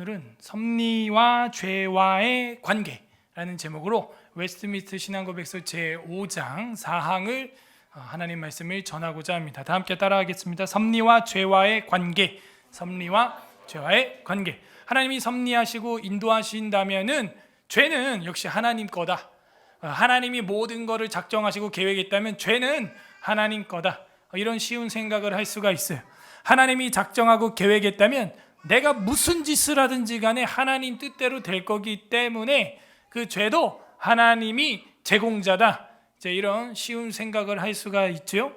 오늘은 섭리와 죄와의 관계라는 제목으로 웨스트민스터 신앙고백서 제5장 4항을 하나님 말씀을 전하고자 합니다. 다 함께 따라하겠습니다. 섭리와 죄와의 관계, 섭리와 죄와의 관계. 하나님이 섭리하시고 인도하신다면은 죄는 역시 하나님 거다. 하나님이 모든 것을 작정하시고 계획했다면 죄는 하나님 거다. 이런 쉬운 생각을 할 수가 있어요. 하나님이 작정하고 계획했다면 내가 무슨 짓을 하든지 간에 하나님 뜻대로 될 거기 때문에 그 죄도 하나님이 제공자다. 이제 이런 쉬운 생각을 할 수가 있죠.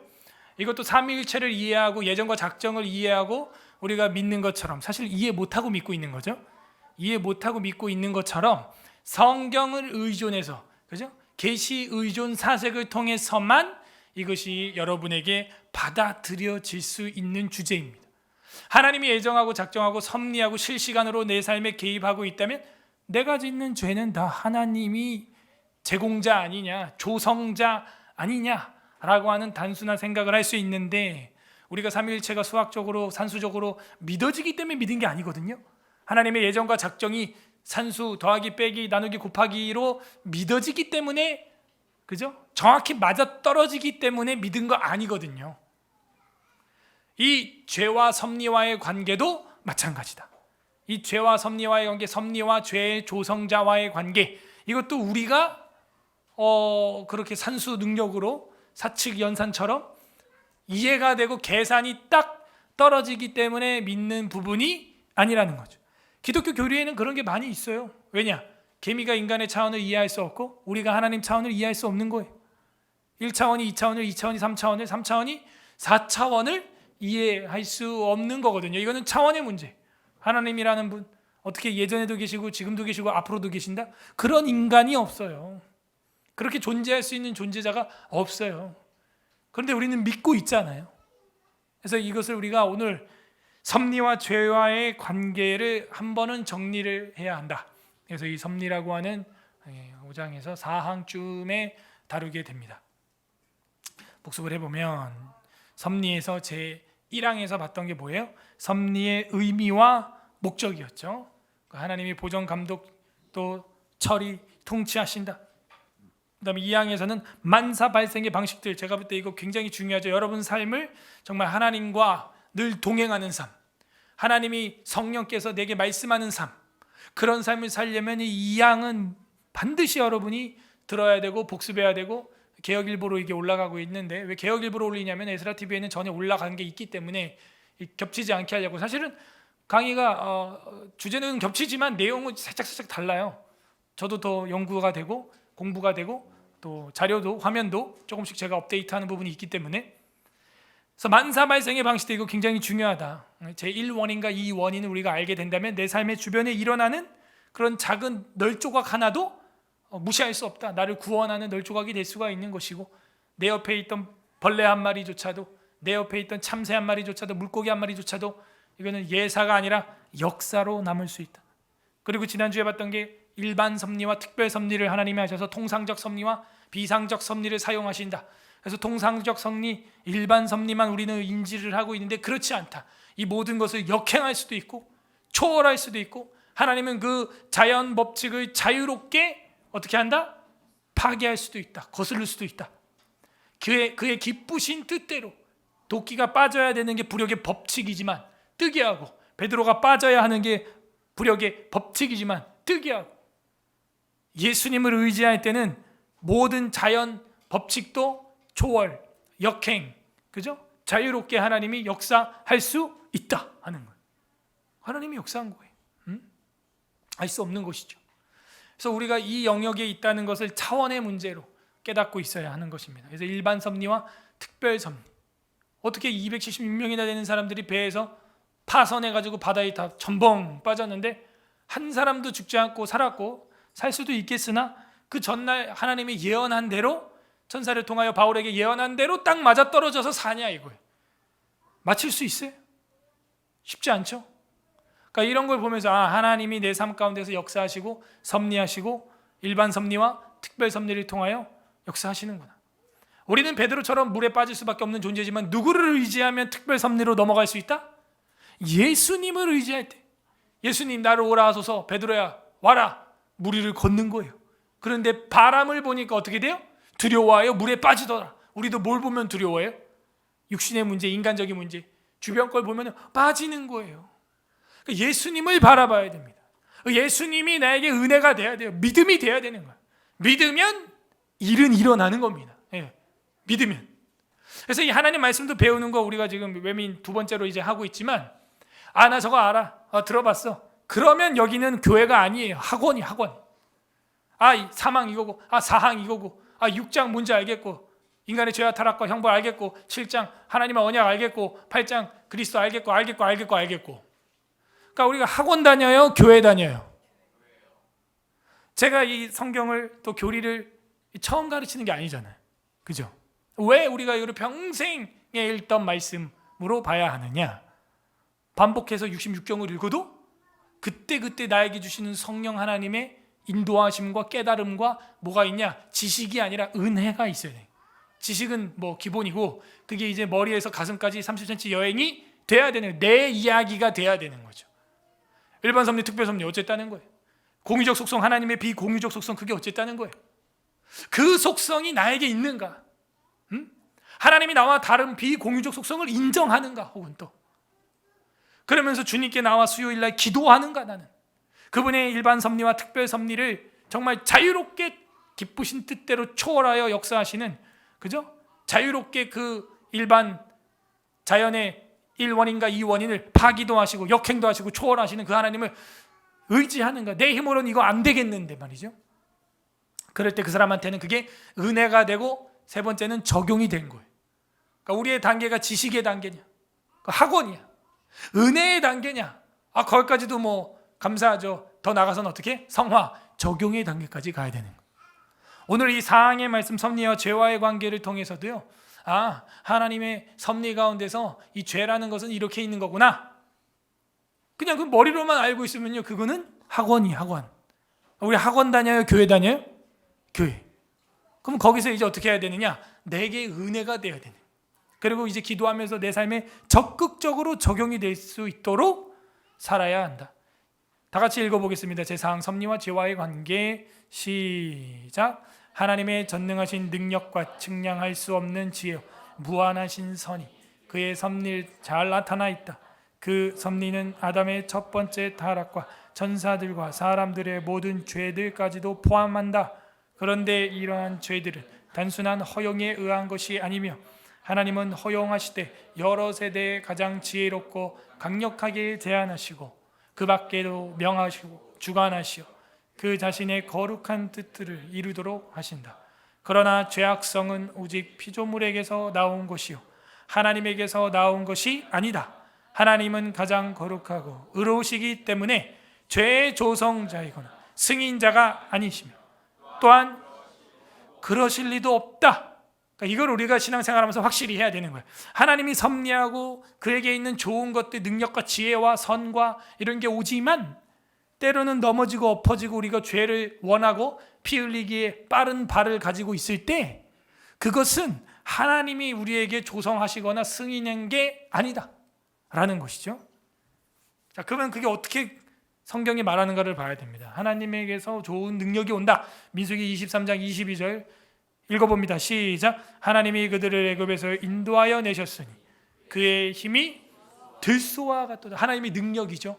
이것도 삼위일체를 이해하고 예정과 작정을 이해하고 우리가 믿는 것처럼, 사실 이해 못하고 믿고 있는 거죠. 이해 못하고 믿고 있는 것처럼 성경을 의존해서, 그죠? 계시 의존 사색을 통해서만 이것이 여러분에게 받아들여질 수 있는 주제입니다. 하나님이 예정하고 작정하고 섭리하고 실시간으로 내 삶에 개입하고 있다면 내가 짓는 죄는 다 하나님이 제공자 아니냐, 조성자 아니냐라고 하는 단순한 생각을 할 수 있는데, 우리가 삼위일체가 수학적으로 산수적으로 믿어지기 때문에 믿은 게 아니거든요. 하나님의 예정과 작정이 산수 더하기 빼기 나누기 곱하기로 믿어지기 때문에, 그죠? 정확히 맞아떨어지기 때문에 믿은 거 아니거든요. 이 죄와 섭리와의 관계도 마찬가지다. 이 죄와 섭리와의 관계, 섭리와 죄의 조성자와의 관계, 이것도 우리가 그렇게 산수 능력으로 사칙 연산처럼 이해가 되고 계산이 딱 떨어지기 때문에 믿는 부분이 아니라는 거죠. 기독교 교리에는 그런 게 많이 있어요. 왜냐? 개미가 인간의 차원을 이해할 수 없고 우리가 하나님 차원을 이해할 수 없는 거예요. 1차원이 2차원을, 2차원이 3차원을, 3차원이 4차원을 이해할 수 없는 거거든요. 이거는 차원의 문제. 하나님이라는 분, 어떻게 예전에도 계시고 지금도 계시고 앞으로도 계신다? 그런 인간이 없어요. 그렇게 존재할 수 있는 존재자가 없어요. 그런데 우리는 믿고 있잖아요. 그래서 이것을 우리가 오늘 섭리와 죄와의 관계를 한 번은 정리를 해야 한다. 그래서 이 섭리라고 하는 5장에서 4항쯤에 다루게 됩니다. 복습을 해보면 섭리에서 제1항에서 봤던 게 뭐예요? 섭리의 의미와 목적이었죠. 하나님이 보정, 감독, 또 처리, 통치하신다. 그 다음에 2항에서는 만사 발생의 방식들, 제가 볼 때 이거 굉장히 중요하죠. 여러분 삶을 정말 하나님과 늘 동행하는 삶, 하나님이 성령께서 내게 말씀하는 삶, 그런 삶을 살려면 이 2항은 반드시 여러분이 들어야 되고 복습해야 되고, 개혁일보로 이게 올라가고 있는데, 왜 개혁일보로 올리냐면 에스라TV에는 전에 올라간 게 있기 때문에 겹치지 않게 하려고. 사실은 강의가 주제는 겹치지만 내용은 살짝 달라요. 저도 더 연구가 되고 공부가 되고 또 자료도 화면도 조금씩 제가 업데이트하는 부분이 있기 때문에, 그래서 만사 발생의 방식도 이거 굉장히 중요하다. 제1원인과 2원인을 우리가 알게 된다면 내 삶의 주변에 일어나는 그런 작은 널조각 하나도 무시할 수 없다. 나를 구원하는 널조각이 될 수가 있는 것이고, 내 옆에 있던 벌레 한 마리조차도, 내 옆에 있던 참새 한 마리조차도, 물고기 한 마리조차도 이거는 예사가 아니라 역사로 남을 수 있다. 그리고 지난주에 봤던 게 일반 섭리와 특별 섭리를 하나님이 하셔서 통상적 섭리와 비상적 섭리를 사용하신다. 그래서 통상적 섭리, 일반 섭리만 우리는 인지를 하고 있는데 그렇지 않다. 이 모든 것을 역행할 수도 있고 초월할 수도 있고, 하나님은 그 자연 법칙을 자유롭게 어떻게 한다? 파괴할 수도 있다. 거스를 수도 있다. 그의 기쁘신 뜻대로 도끼가 빠져야 되는 게 불역의 법칙이지만 뜨게 하고, 베드로가 빠져야 하는 게 불역의 법칙이지만 뜨게 하고, 예수님을 의지할 때는 모든 자연 법칙도 초월, 역행, 그죠? 자유롭게 하나님이 역사할 수 있다 하는 거예요. 하나님이 역사한 거예요. 알 수 없는 것이죠. 그래서 우리가 이 영역에 있다는 것을 차원의 문제로 깨닫고 있어야 하는 것입니다. 그래서 일반 섭리와 특별 섭리. 어떻게 276명이나 되는 사람들이 배에서 파선해가지고 바다에 다 전벙 빠졌는데 한 사람도 죽지 않고 살았고, 살 수도 있겠으나 그 전날 하나님이 예언한 대로, 천사를 통하여 바울에게 예언한 대로 딱 맞아떨어져서 사냐 이거예요. 맞힐 수 있어요? 쉽지 않죠? 그러니까 이런 걸 보면서 하나님이 내 삶 가운데서 역사하시고 섭리하시고 일반 섭리와 특별 섭리를 통하여 역사하시는구나. 우리는 베드로처럼 물에 빠질 수밖에 없는 존재지만 누구를 의지하면 특별 섭리로 넘어갈 수 있다? 예수님을 의지할 때, 예수님 나를 오라 하소서, 베드로야 와라, 물 위를 걷는 거예요. 그런데 바람을 보니까 어떻게 돼요? 두려워하여 물에 빠지더라. 우리도 뭘 보면 두려워해요? 육신의 문제, 인간적인 문제, 주변 걸 보면 빠지는 거예요. 예수님을 바라봐야 됩니다. 예수님이 나에게 은혜가 돼야 돼요. 믿음이 돼야 되는 거예요. 믿으면 일은 일어나는 겁니다. 예, 믿으면. 그래서 이 하나님 말씀도 배우는 거 우리가 지금 외민 두 번째로 이제 하고 있지만, 나 저거 알아, 들어봤어. 그러면 여기는 교회가 아니에요. 학원이 학원. 이 사망 이거고, 사항 이거고, 6장 문제 알겠고, 인간의 죄와 타락과 형벌 알겠고, 7장 하나님의 언약 알겠고, 8장 그리스도 알겠고. 그러니까 우리가 학원 다녀요, 교회 다녀요? 제가 이 성경을 또 교리를 처음 가르치는 게 아니잖아요. 그죠? 왜 우리가 이걸 평생에 읽던 말씀으로 봐야 하느냐? 반복해서 66경을 읽어도 그때 나에게 주시는 성령 하나님의 인도하심과 깨달음과 뭐가 있냐? 지식이 아니라 은혜가 있어야 돼요. 지식은 뭐 기본이고, 그게 이제 머리에서 가슴까지 30cm 여행이 돼야 되는, 내 이야기가 돼야 되는 거죠. 일반 섭리, 특별 섭리 어쨌다는 거예요? 공유적 속성, 하나님의 비공유적 속성, 그게 어쨌다는 거예요? 그 속성이 나에게 있는가? 하나님이 나와 다른 비공유적 속성을 인정하는가? 혹은 또 그러면서 주님께 나와 수요일날 기도하는가? 나는 그분의 일반 섭리와 특별 섭리를 정말 자유롭게 기쁘신 뜻대로 초월하여 역사하시는, 그죠? 자유롭게 그 일반 자연의 1원인가 2원인을 파기도 하시고 역행도 하시고 초월하시는 그 하나님을 의지하는가? 내 힘으로는 이거 안 되겠는데 말이죠. 그럴 때 그 사람한테는 그게 은혜가 되고, 세 번째는 적용이 된 거예요. 그러니까 우리의 단계가 지식의 단계냐, 학원이야, 은혜의 단계냐, 거기까지도 뭐 감사하죠. 더 나가서는 어떻게? 성화, 적용의 단계까지 가야 되는 거예요. 오늘 이 사항의 말씀, 섭리와 죄와의 관계를 통해서도요, 하나님의 섭리 가운데서 이 죄라는 것은 이렇게 있는 거구나, 그냥 그 머리로만 알고 있으면요, 그거는 학원이 학원. 우리 학원 다녀요, 교회 다녀요? 교회. 그럼 거기서 이제 어떻게 해야 되느냐? 내게 은혜가 돼야 되는. 그리고 이제 기도하면서 내 삶에 적극적으로 적용이 될 수 있도록 살아야 한다. 다 같이 읽어보겠습니다. 제4항 섭리와 죄와의 관계. 시작. 하나님의 전능하신 능력과 측량할 수 없는 지혜와 무한하신 선이 그의 섭리를 잘 나타나 있다. 그 섭리는 아담의 첫 번째 타락과 천사들과 사람들의 모든 죄들까지도 포함한다. 그런데 이러한 죄들은 단순한 허용에 의한 것이 아니며, 하나님은 허용하시되 여러 세대에 가장 지혜롭고 강력하게 제한하시고 그 밖에도 명하시고 주관하시어 그 자신의 거룩한 뜻들을 이루도록 하신다. 그러나 죄악성은 오직 피조물에게서 나온 것이요 하나님에게서 나온 것이 아니다. 하나님은 가장 거룩하고 의로우시기 때문에 죄의 조성자이거나 승인자가 아니시며, 또한 그러실 리도 없다. 그러니까 이걸 우리가 신앙생활하면서 확실히 해야 되는 거예요. 하나님이 섭리하고 그에게 있는 좋은 것들, 능력과 지혜와 선과 이런 게 오지만, 때로는 넘어지고 엎어지고 우리가 죄를 원하고 피 흘리기에 빠른 발을 가지고 있을 때, 그것은 하나님이 우리에게 조성하시거나 승인한 게 아니다 라는 것이죠. 자, 그러면 그게 어떻게 성경이 말하는가를 봐야 됩니다. 하나님에게서 좋은 능력이 온다. 민수기 23장 22절 읽어봅니다. 시작. 하나님이 그들을 애굽에서 인도하여 내셨으니 그의 힘이 들소와 같도다. 하나님의 능력이죠.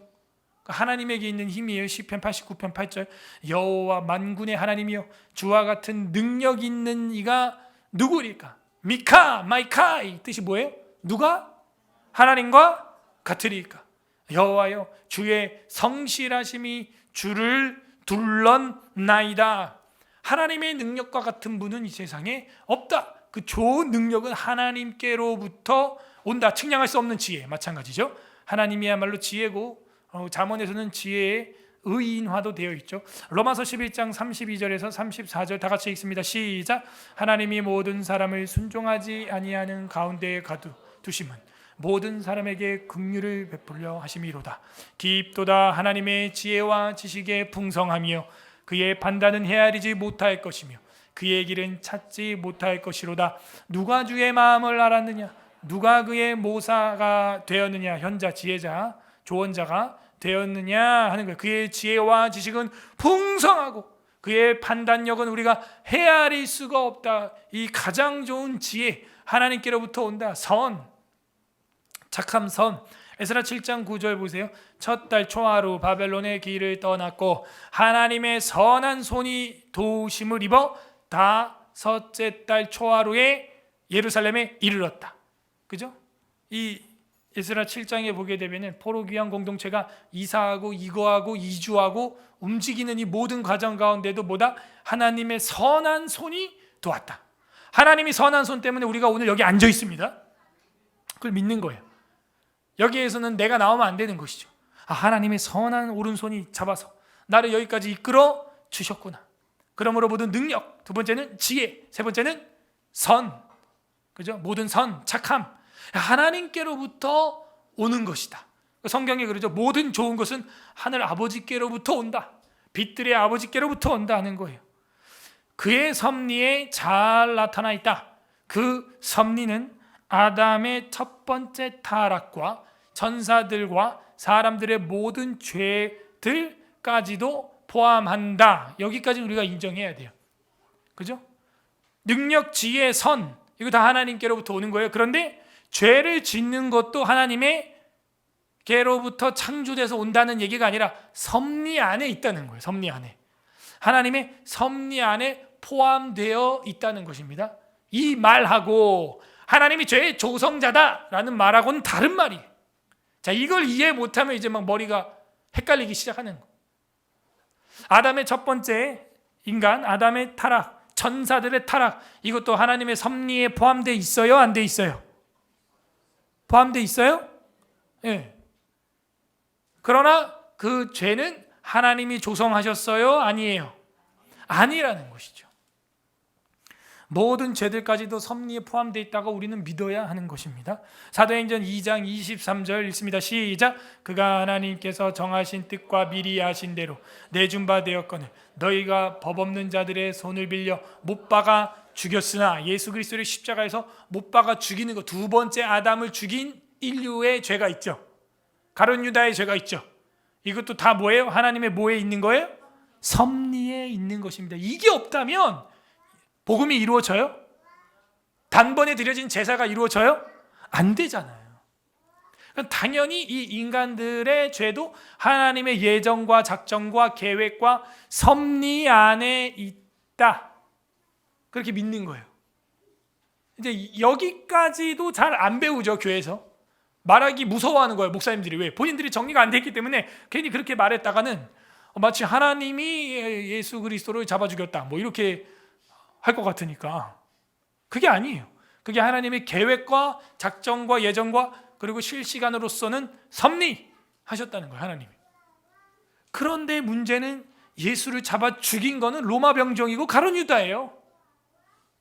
하나님에게 있는 힘이에요. 시편 89편 8절 여호와 만군의 하나님이여 주와 같은 능력 있는 이가 누구리까? 미카 마이카이 뜻이 뭐예요? 누가 하나님과 같으리까? 여호와여 주의 성실하심이 주를 둘렀나이다. 하나님의 능력과 같은 분은 이 세상에 없다. 그 좋은 능력은 하나님께로부터 온다. 측량할 수 없는 지혜, 마찬가지죠. 하나님이야말로 지혜고, 잠언에서는 지혜의 의인화도 되어 있죠. 로마서 11장 32절에서 34절 다 같이 읽습니다. 시작. 하나님이 모든 사람을 순종하지 아니하는 가운데에 가두심은 모든 사람에게 긍휼을 베풀려 하심이로다. 깊도다 하나님의 지혜와 지식의 풍성하며 그의 판단은 헤아리지 못할 것이며 그의 길은 찾지 못할 것이로다. 누가 주의 마음을 알았느냐? 누가 그의 모사가 되었느냐? 현자, 지혜자, 조언자가 되었느냐 하는 거예요. 그의 지혜와 지식은 풍성하고 그의 판단력은 우리가 헤아릴 수가 없다. 이 가장 좋은 지혜, 하나님께로부터 온다. 선, 착함 선. 에스라 7장 9절 보세요. 첫 달 초하루 바벨론의 길을 떠났고 하나님의 선한 손이 도우심을 입어 다섯째 달 초하루에 예루살렘에 이르렀다. 그죠? 이 에스라 7장에 보게 되면 포로 귀환 공동체가 이사하고 이거하고 이주하고 움직이는 이 모든 과정 가운데도 뭐다? 하나님의 선한 손이 도왔다. 하나님이 선한 손 때문에 우리가 오늘 여기 앉아 있습니다. 그걸 믿는 거예요. 여기에서는 내가 나오면 안 되는 것이죠. 하나님의 선한 오른손이 잡아서 나를 여기까지 이끌어 주셨구나. 그러므로 모든 능력, 두 번째는 지혜, 세 번째는 선, 그죠? 모든 선, 착함, 하나님께로부터 오는 것이다. 성경에 그러죠. 모든 좋은 것은 하늘 아버지께로부터 온다. 빛들의 아버지께로부터 온다 하는 거예요. 그의 섭리에 잘 나타나 있다. 그 섭리는 아담의 첫 번째 타락과 천사들과 사람들의 모든 죄들까지도 포함한다. 여기까지 우리가 인정해야 돼요. 그죠? 능력, 지혜, 선, 이거 다 하나님께로부터 오는 거예요. 그런데 죄를 짓는 것도 하나님의 께로부터 창조돼서 온다는 얘기가 아니라 섭리 안에 있다는 거예요. 섭리 안에. 하나님의 섭리 안에 포함되어 있다는 것입니다. 이 말하고 하나님이 죄의 조성자다라는 말하고는 다른 말이에요. 자, 이걸 이해 못하면 이제 막 머리가 헷갈리기 시작하는 거예요. 아담의 첫 번째 인간, 아담의 타락, 천사들의 타락, 이것도 하나님의 섭리에 포함되어 있어요? 안 돼 있어요? 포함되어 있어요? 예. 그러나 그 죄는 하나님이 조성하셨어요? 아니에요? 아니라는 것이죠. 모든 죄들까지도 섭리에 포함되어 있다고 우리는 믿어야 하는 것입니다. 사도행전 2장 23절 읽습니다. 시작. 그가 하나님께서 정하신 뜻과 미리 아신 대로 내준 바 되었거늘 너희가 법 없는 자들의 손을 빌려 못 박아 죽였으나, 예수 그리스도를 십자가에서 못 박아 죽이는 것, 두 번째 아담을 죽인 인류의 죄가 있죠. 가룟 유다의 죄가 있죠. 이것도 다 뭐예요? 하나님의 뭐에 있는 거예요? 섭리에 있는 것입니다. 이게 없다면 복음이 이루어져요? 단번에 드려진 제사가 이루어져요? 안 되잖아요. 당연히 이 인간들의 죄도 하나님의 예정과 작정과 계획과 섭리 안에 있다. 그렇게 믿는 거예요. 이제 여기까지도 잘 안 배우죠, 교회에서. 말하기 무서워하는 거예요, 목사님들이. 왜? 본인들이 정리가 안 됐기 때문에 괜히 그렇게 말했다가는 마치 하나님이 예수 그리스도를 잡아 죽였다, 뭐 이렇게 할 것 같으니까. 그게 아니에요. 그게 하나님의 계획과 작정과 예정과 그리고 실시간으로서는 섭리하셨다는 거예요, 하나님이. 그런데 문제는 예수를 잡아 죽인 거는 로마 병정이고 가룟 유다예요.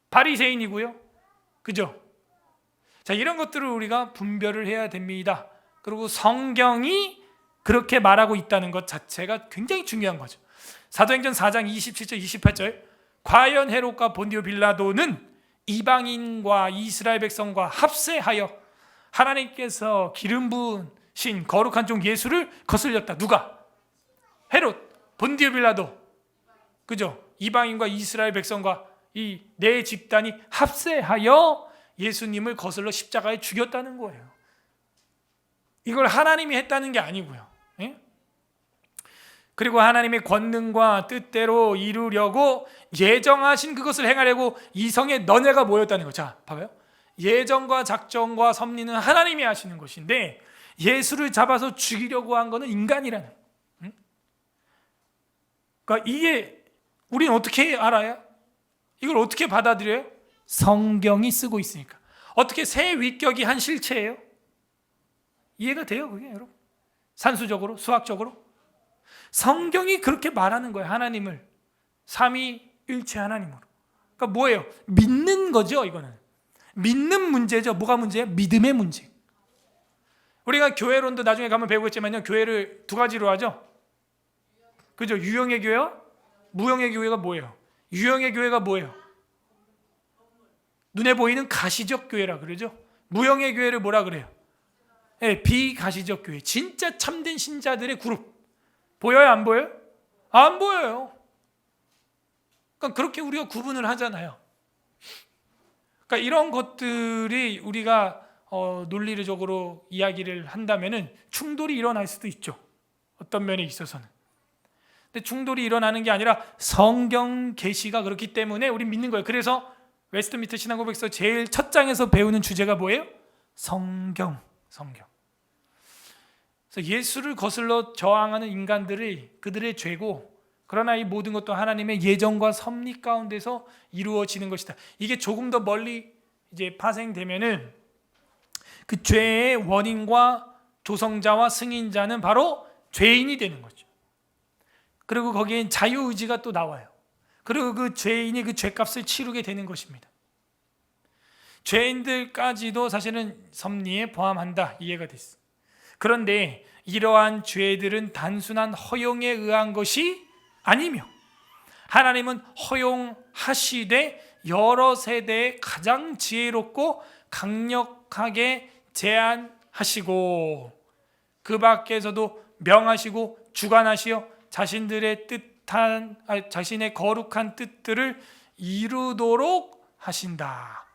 바리새인이고요. 그죠? 자, 이런 것들을 우리가 분별을 해야 됩니다. 그리고 성경이 그렇게 말하고 있다는 것 자체가 굉장히 중요한 거죠. 사도행전 4장 27절 28절 과연 헤롯과 본디오 빌라도는 이방인과 이스라엘 백성과 합세하여 하나님께서 기름 부으신 거룩한 종 예수를 거슬렸다. 누가? 헤롯, 본디오 빌라도. 그죠? 이방인과 이스라엘 백성과 이 네 집단이 합세하여 예수님을 거슬러 십자가에 죽였다는 거예요. 이걸 하나님이 했다는 게 아니고요. 예? 그리고 하나님의 권능과 뜻대로 이루려고 예정하신 그것을 행하려고 이성의 너네가 모였다는 거죠. 자, 봐봐요. 예정과 작정과 섭리는 하나님이 하시는 것인데 예수를 잡아서 죽이려고 한 거는 인간이라는. 그러니까 이게 우리는 어떻게 알아요? 이걸 어떻게 받아들여요? 성경이 쓰고 있으니까. 어떻게 새 위격이 한 실체예요? 이해가 돼요, 그게 여러분? 산수적으로, 수학적으로? 성경이 그렇게 말하는 거예요, 하나님을. 삼위일체 하나님으로. 그러니까 뭐예요? 믿는 거죠, 이거는. 믿는 문제죠. 뭐가 문제예요? 믿음의 문제. 우리가 교회론도 나중에 가면 배우겠지만요, 교회를 두 가지로 하죠. 그죠? 유형의 교회와 무형의 교회가 뭐예요? 유형의 교회가 뭐예요? 눈에 보이는 가시적 교회라 그러죠. 무형의 교회를 뭐라 그래요? 비가시적 교회, 진짜 참된 신자들의 그룹 보여요, 안 보여요? 안 보여요. 그러니까 그렇게 우리가 구분을 하잖아요. 그러니까 이런 것들이 우리가 논리적으로 이야기를 한다면은 충돌이 일어날 수도 있죠. 어떤 면에 있어서는. 근데 충돌이 일어나는 게 아니라 성경 계시가 그렇기 때문에 우리 믿는 거예요. 그래서 웨스트민스터 신앙고백서 제일 첫 장에서 배우는 주제가 뭐예요? 성경. 그래서 예수를 거슬러 저항하는 인간들이 그들의 죄고, 그러나 이 모든 것도 하나님의 예정과 섭리 가운데서 이루어지는 것이다. 이게 조금 더 멀리 이제 파생되면은 그 죄의 원인과 조성자와 승인자는 바로 죄인이 되는 거죠. 그리고 거기엔 자유의지가 또 나와요. 그리고 그 죄인이 그 죄값을 치르게 되는 것입니다. 죄인들까지도 사실은 섭리에 포함한다, 이해가 됐어. 그런데 이러한 죄들은 단순한 허용에 의한 것이 아니며, 하나님은 허용하시되 여러 세대에 가장 지혜롭고 강력하게 제한하시고, 그 밖에서도 명하시고 주관하시어 자신의 거룩한 뜻들을 이루도록 하신다.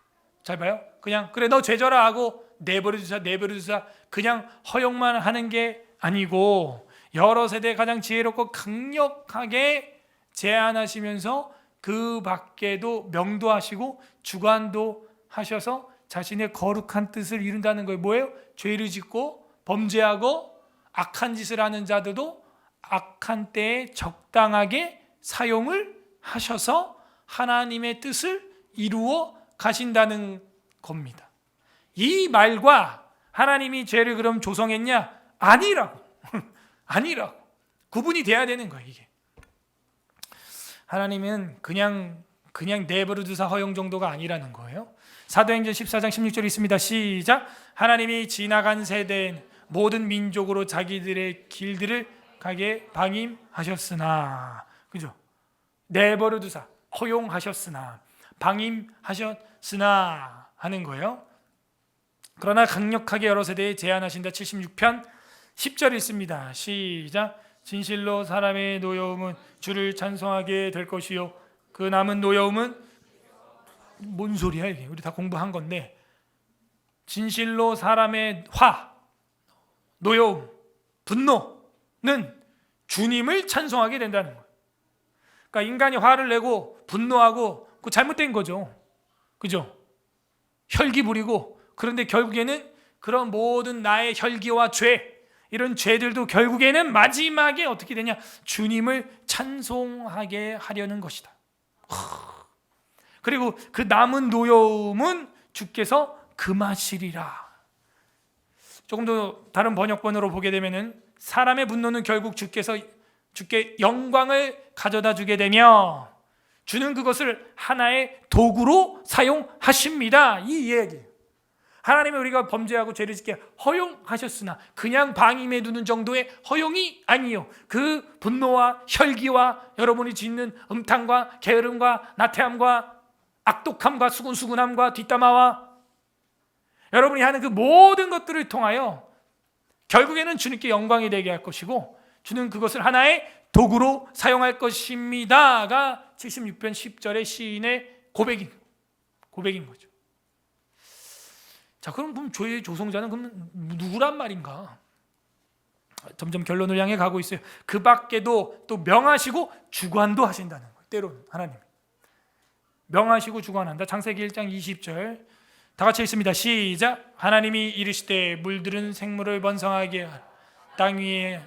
잘 봐요. 그냥 그래 너 죄져라 하고 내버려두자 그냥 허용만 하는 게 아니고, 여러 세대에 가장 지혜롭고 강력하게 제한하시면서 그 밖에도 명도하시고 주관도 하셔서 자신의 거룩한 뜻을 이룬다는 거예요. 뭐예요? 죄를 짓고 범죄하고 악한 짓을 하는 자들도 악한 때에 적당하게 사용을 하셔서 하나님의 뜻을 이루어 가신다는 겁니다. 이 말과 하나님이 죄를 그럼 조성했냐? 아니라고. 구분이 돼야 되는 거예요, 이게. 하나님은 그냥 내버려두사 허용 정도가 아니라는 거예요. 사도행전 14장 16절이 있습니다. 시작. 하나님이 지나간 세대엔 모든 민족으로 자기들의 길들을 가게 방임하셨으나, 그죠? 내버려두사 허용하셨으나, 방임하셨으나 하는 거예요. 그러나 강력하게 여러 세대에 제한하신다. 76편 10절 있습니다. 시작. 진실로 사람의 노여움은 주를 찬송하게 될 것이요 그 남은 노여움은, 뭔 소리야 이게? 우리 다 공부한 건데, 진실로 사람의 노여움, 분노는 주님을 찬송하게 된다는 거예요. 그러니까 인간이 화를 내고 분노하고 그 잘못된 거죠. 그죠? 혈기 부리고, 그런데 결국에는 그런 모든 나의 혈기와 죄, 이런 죄들도 결국에는 마지막에 어떻게 되냐? 주님을 찬송하게 하려는 것이다. 그리고 그 남은 노여움은 주께서 금하시리라. 조금 더 다른 번역본으로 보게 되면은, 사람의 분노는 결국 주께 영광을 가져다 주게 되며 주는 그것을 하나의 도구로 사용하십니다. 이 이야기예요. 하나님이 우리가 범죄하고 죄를 짓게 허용하셨으나 그냥 방임해 두는 정도의 허용이 아니요, 그 분노와 혈기와 여러분이 짓는 음탕과 게으름과 나태함과 악독함과 수군수군함과 뒷담화와 여러분이 하는 그 모든 것들을 통하여 결국에는 주님께 영광이 되게 할 것이고, 주는 그것을 하나의 도구로 사용할 것입니다가 76편 10절의 시인의 고백인 거죠. 자, 그럼 죄의 조성자는 그럼 누구란 말인가? 점점 결론을 향해 가고 있어요. 그 밖에도 또 명하시고 주관도 하신다는 거예요. 때로는 하나님 명하시고 주관한다. 창세기 1장 20절 다 같이 읽습니다. 시작. 하나님이 이르시되 물들은 생물을 번성하게 하라. 땅 위에,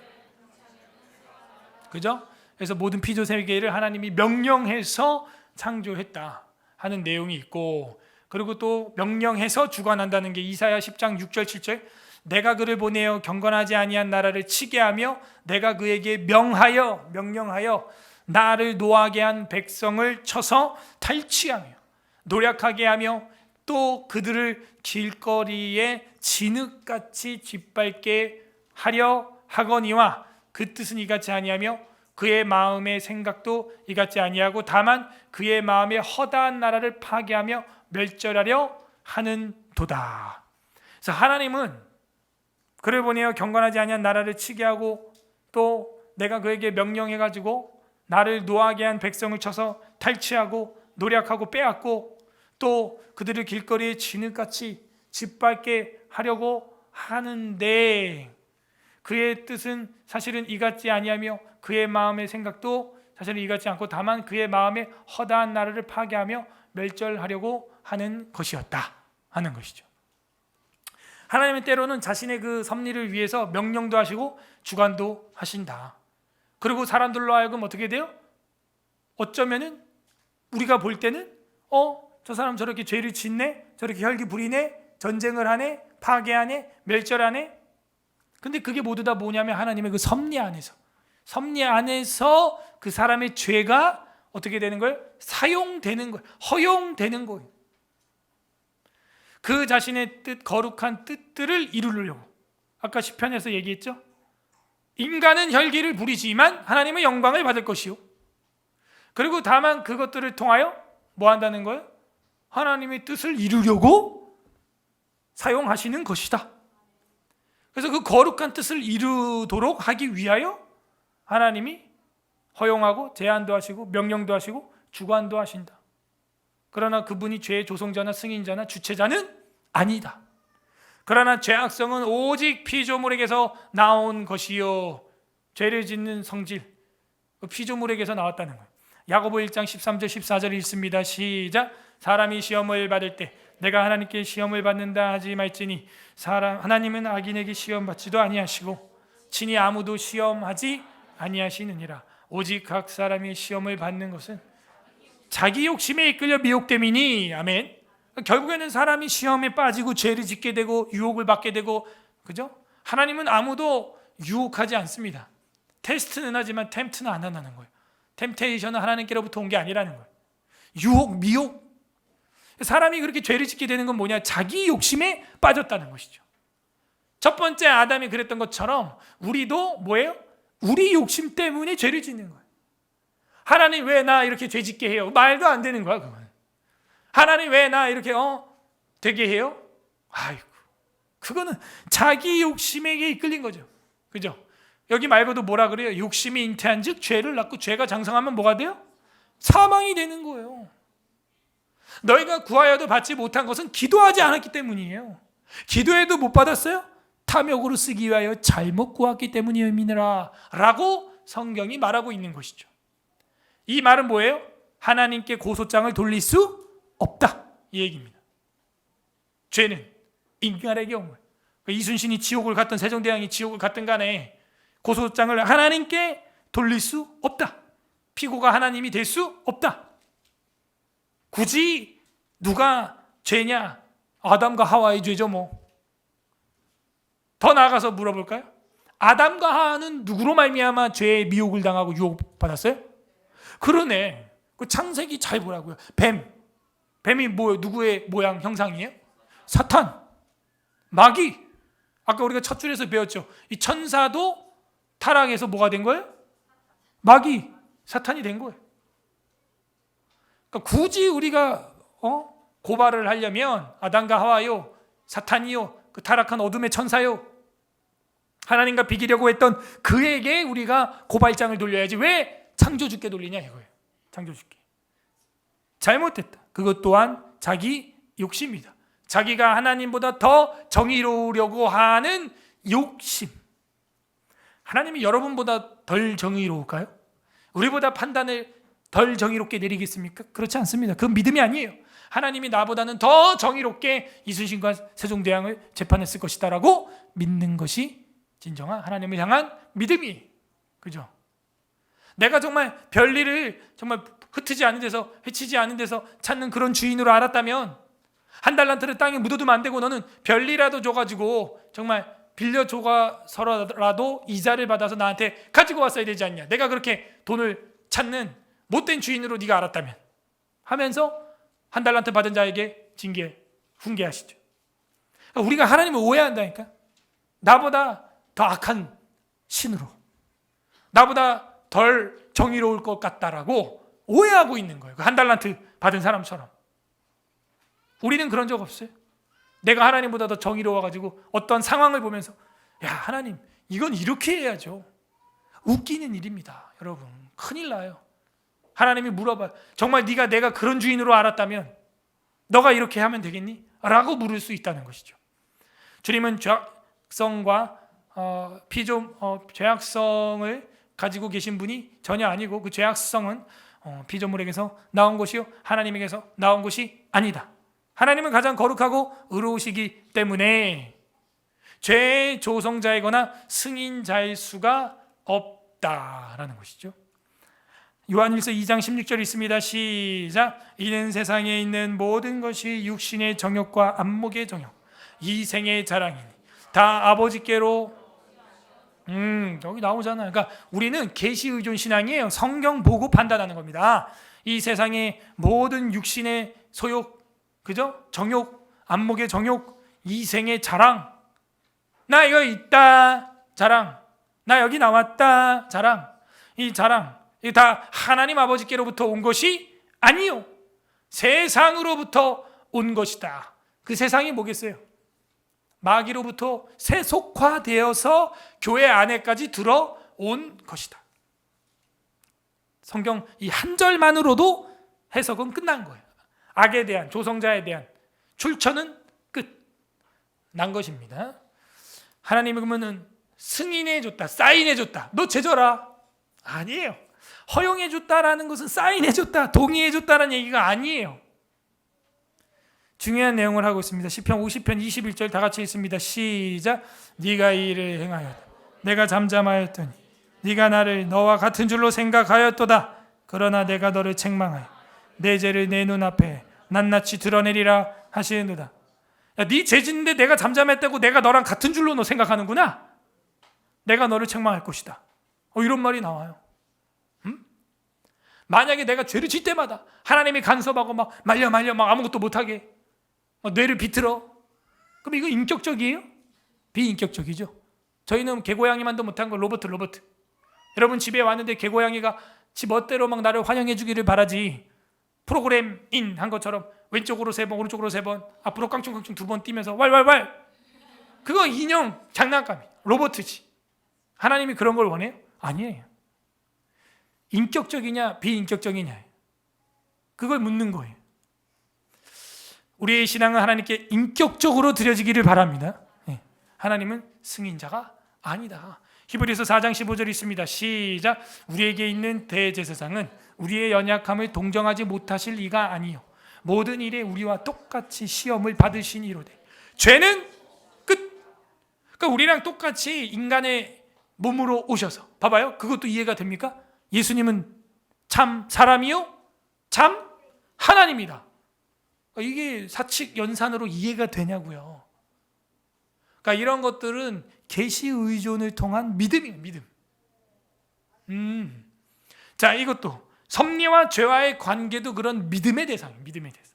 그죠? 그래서 모든 피조 세계를 하나님이 명령해서 창조했다 하는 내용이 있고, 그리고 또 명령해서 주관한다는 게 이사야 10장 6절 7절 내가 그를 보내어 경건하지 아니한 나라를 치게 하며 내가 그에게 명령하여 나를 노하게 한 백성을 쳐서 탈취하며 노력하게 하며 또 그들을 길거리에 진흙같이 짓밟게 하려 하거니와 그 뜻은 이같이 아니하며 그의 마음의 생각도 이같지 아니하고 다만 그의 마음의 허다한 나라를 파괴하며 멸절하려 하는 도다. 그래서 하나님은 그를 보내어 경건하지 아니한 나라를 치게 하고 또 내가 그에게 명령해가지고 나를 노하게 한 백성을 쳐서 탈취하고 노략하고 빼앗고 또 그들을 길거리에 진흙같이 짓밟게 하려고 하는데 그의 뜻은 사실은 이같지 아니하며 그의 마음의 생각도 사실은 이같지 않고 다만 그의 마음에 허다한 나라를 파괴하며 멸절하려고 하는 것이었다 하는 것이죠. 하나님은 때로는 자신의 그 섭리를 위해서 명령도 하시고 주관도 하신다. 그리고 사람들로 하여금 어떻게 돼요? 어쩌면은 우리가 볼 때는 저 사람 저렇게 죄를 짓네, 저렇게 혈기 부리네, 전쟁을 하네, 파괴하네, 멸절하네. 근데 그게 모두 다 뭐냐면 하나님의 그 섭리 안에서 그 사람의 죄가 어떻게 되는 거예요? 사용되는 거예요. 허용되는 거예요. 그 자신의 뜻, 거룩한 뜻들을 이루려고. 아까 시편에서 얘기했죠. 인간은 혈기를 부리지만 하나님은 영광을 받을 것이요. 그리고 다만 그것들을 통하여 뭐 한다는 거예요? 하나님의 뜻을 이루려고 사용하시는 것이다. 그래서 그 거룩한 뜻을 이루도록 하기 위하여 하나님이 허용하고 제한도 하시고 명령도 하시고 주관도 하신다. 그러나 그분이 죄의 조성자나 승인자나 주체자는 아니다. 그러나 죄악성은 오직 피조물에게서 나온 것이요. 죄를 짓는 성질, 피조물에게서 나왔다는 거예요. 야고보 1장 13절 14절 읽습니다. 시작. 사람이 시험을 받을 때 내가 하나님께 시험을 받는다 하지 말지니 하나님은 악인에게 시험 받지도 아니하시고 친히 아무도 시험하지 아니하시느니라. 오직 각 사람이 시험을 받는 것은 자기 욕심에 이끌려 미혹됨이니. 아멘. 결국에는 사람이 시험에 빠지고 죄를 짓게 되고 유혹을 받게 되고, 그죠? 하나님은 아무도 유혹하지 않습니다. 테스트는 하지만 템프트는 안 한다는 거예요. 템테이션은 하나님께로부터 온 게 아니라는 거예요. 유혹, 미혹. 사람이 그렇게 죄를 짓게 되는 건 뭐냐? 자기 욕심에 빠졌다는 것이죠. 첫 번째 아담이 그랬던 것처럼 우리도 뭐예요? 우리 욕심 때문에 죄를 짓는 거예요. 하나님 왜 나 이렇게 죄 짓게 해요? 말도 안 되는 거야, 그건. 하나님 왜 나 이렇게 되게 해요? 아이고, 그거는 자기 욕심에게 이끌린 거죠. 그죠? 여기 말고도 뭐라 그래요? 욕심이 잉태한 즉 죄를 낳고 죄가 장성하면 뭐가 돼요? 사망이 되는 거예요. 너희가 구하여도 받지 못한 것은 기도하지 않았기 때문이에요. 기도해도 못 받았어요? 탐욕으로 쓰기 위하여 잘못 구했기 때문이니라 라고 성경이 말하고 있는 것이죠. 이 말은 뭐예요? 하나님께 고소장을 돌릴 수 없다, 이 얘기입니다. 죄는 인간에게 온 거예요. 이순신이 지옥을 갔든 세종대왕이 지옥을 갔든 간에 고소장을 하나님께 돌릴 수 없다. 피고가 하나님이 될 수 없다. 굳이 누가 죄냐? 아담과 하와의 죄죠 뭐. 더 나아가서 물어볼까요? 아담과 하와는 누구로 말미암아 죄의 미혹을 당하고 유혹받았어요? 그러네. 그 창세기 잘 보라고요. 뱀이 뭐예요? 누구의 모양, 형상이에요? 사탄, 마귀. 아까 우리가 첫 줄에서 배웠죠. 이 천사도 타락해서 뭐가 된 거예요? 마귀, 사탄이 된 거예요. 그러니까 굳이 우리가 고발을 하려면 아담과 하와요, 사탄이요, 그 타락한 어둠의 천사요, 하나님과 비기려고 했던 그에게 우리가 고발장을 돌려야지 왜 창조주께 돌리냐 이거예요. 창조주께. 잘못됐다. 그것 또한 자기 욕심이다. 자기가 하나님보다 더 정의로우려고 하는 욕심. 하나님이 여러분보다 덜 정의로울까요? 우리보다 판단을 덜 정의롭게 내리겠습니까? 그렇지 않습니다. 그건 믿음이 아니에요. 하나님이 나보다는 더 정의롭게 이순신과 세종대왕을 재판했을 것이다 라고 믿는 것이 진정한 하나님을 향한 믿음이. 그죠? 내가 정말 별일을 정말 흩트지 않은 데서, 해치지 않은 데서 찾는 그런 주인으로 알았다면 한 달란트를 땅에 묻어두면 안 되고 너는 별이라도 줘가지고 정말 빌려줘서라도 이자를 받아서 나한테 가지고 왔어야 되지 않냐. 내가 그렇게 돈을 찾는 못된 주인으로 네가 알았다면 하면서 한 달란트 받은 자에게 훈계하시죠. 우리가 하나님을 오해한다니까. 나보다 더 악한 신으로, 나보다 덜 정의로울 것 같다라고 오해하고 있는 거예요. 한 달란트 받은 사람처럼. 우리는 그런 적 없어요. 내가 하나님보다 더 정의로워가지고 어떤 상황을 보면서 야, 하나님, 이건 이렇게 해야죠. 웃기는 일입니다. 여러분, 큰일 나요. 하나님이 물어봐요. 정말 네가 내가 그런 주인으로 알았다면 너가 이렇게 하면 되겠니? 라고 물을 수 있다는 것이죠. 주님은 죄악성과 죄악성을 가지고 계신 분이 전혀 아니고, 그 죄악성은 피조물에게서 나온 것이요 하나님에게서 나온 것이 아니다. 하나님은 가장 거룩하고 의로우시기 때문에 죄의 조성자이거나 승인자일 수가 없다라는 것이죠. 요한일서 2장 16절 있습니다. 시작. 이는 세상에 있는 모든 것이 육신의 정욕과 안목의 정욕, 이 생의 자랑이니 다 아버지께로. 여기 나오잖아요. 그러니까 우리는 계시 의존 신앙이에요. 성경 보고 판단하는 겁니다. 이 세상의 모든 육신의 소욕, 그죠? 정욕, 안목의 정욕, 이 생의 자랑. 나 이거 있다, 자랑. 나 여기 나왔다, 자랑. 이 자랑, 이 다 하나님 아버지께로부터 온 것이 아니요, 세상으로부터 온 것이다. 그 세상이 뭐겠어요? 마귀로부터 세속화되어서 교회 안에까지 들어온 것이다. 성경 이 한 절만으로도 해석은 끝난 거예요. 악에 대한, 조성자에 대한 출처는 끝 난 것입니다. 하나님이 그러면은 승인해줬다, 사인해줬다, 너 제져라, 아니에요. 허용해줬다라는 것은 사인해줬다, 동의해줬다라는 얘기가 아니에요. 중요한 내용을 하고 있습니다. 시편 50편 21절 다 같이 읽습니다. 시작. 네가 이 일을 행하였다. 내가 잠잠하였더니 네가 나를 너와 같은 줄로 생각하였도다. 그러나 내가 너를 책망하여 내 죄를 내 눈앞에 낱낱이 드러내리라 하시는도다. 야, 네 죄짓는데 내가 잠잠했다고 내가 너랑 같은 줄로 너 생각하는구나. 내가 너를 책망할 것이다. 이런 말이 나와요. 만약에 내가 죄를 짓 때마다 하나님이 간섭하고 막 말려 막 아무것도 못하게 뇌를 비틀어, 그럼 이거 인격적이에요? 비인격적이죠. 저희는 개고양이만도 못한 거 로버트. 여러분 집에 왔는데 개고양이가 지 멋대로 막 나를 환영해 주기를 바라지, 프로그램 인 한 것처럼 왼쪽으로 3번, 오른쪽으로 3번, 앞으로 깡충깡충 2번 뛰면서 왈왈왈, 그거 인형 장난감이 로버트지. 하나님이 그런 걸 원해요? 아니에요. 인격적이냐 비인격적이냐, 그걸 묻는 거예요. 우리의 신앙은 하나님께 인격적으로 드려지기를 바랍니다. 하나님은 승인자가 아니다. 히브리서 4장 15절 있습니다. 시작. 우리에게 있는 대제사장은 우리의 연약함을 동정하지 못하실 이가 아니요 모든 일에 우리와 똑같이 시험을 받으신 이로되 죄는 끝. 그러니까 우리랑 똑같이 인간의 몸으로 오셔서, 봐봐요, 그것도 이해가 됩니까? 예수님은 참 사람이요 참 하나님이다. 이게 사칙 연산으로 이해가 되냐고요. 그러니까 이런 것들은 계시 의존을 통한 믿음이에요. 믿음. 자, 이것도 섭리와 죄와의 관계도 그런 믿음의 대상이에요. 믿음의 대상.